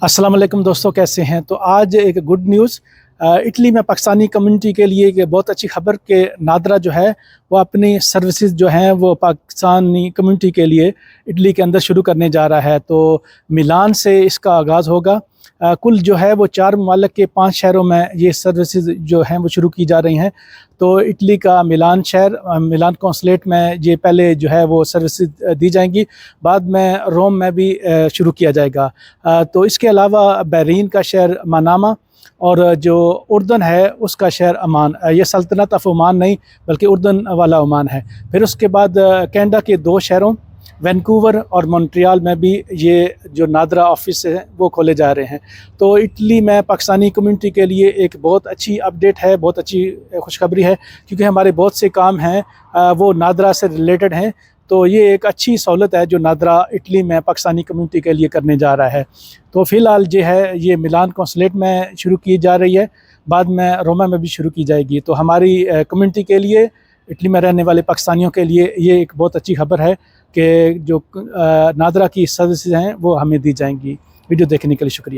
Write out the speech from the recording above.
अस्सलाम वालेकुम दोस्तों, कैसे हैं? तो आज एक गुड न्यूज़ इटली में पाकिस्तानी कम्युनिटी के लिए एक बहुत अच्छी खबर कि नादरा जो है वो अपनी सर्विसेज जो हैं वो पाकिस्तानी कम्युनिटी के लिए इटली के अंदर शुरू करने जा रहा है। तो मिलान से इसका आगाज़ होगा। कुल जो है वो 4 ममालिक के 5 शहरों में ये सर्विसेज जो हैं वो शुरू की जा रही हैं। तो इटली का मिलान शहर, मिलान कौंसलेट में ये पहले जो है वो सर्विसेज दी जाएंगी, बाद में रोम में भी शुरू किया जाएगा। तो इसके अलावा बहरीन का शहर मनामा और जो उर्दन है उसका शहर अमान, ये सल्तनत ऑफ ओमान नहीं बल्कि उर्दन वाला ओमान है। फिर उसके बाद कनाडा के 2 शहरों वैंकूवर और मॉन्ट्रियल में भी ये जो नादरा ऑफिस है वो खोले जा रहे हैं। तो इटली में पाकिस्तानी कम्युनिटी के लिए एक बहुत अच्छी अपडेट है, बहुत अच्छी खुशखबरी है, क्योंकि हमारे बहुत से काम हैं वो नादरा से रिलेटेड हैं। तो ये एक अच्छी सहूलत है जो नादरा इटली में पाकिस्तानी कम्युनिटी के लिए करने जा रहा है। तो फ़िलहाल जो है ये मिलान कौंसलेट में शुरू की जा रही है, बाद में रोमा में भी शुरू की जाएगी। तो हमारी कम्युनिटी के लिए, इटली में रहने वाले पाकिस्तानियों के लिए ये एक बहुत अच्छी खबर है कि जो नादरा की सर्विसेज हैं वो हमें दी जाएंगी। वीडियो देखने के लिए शुक्रिया।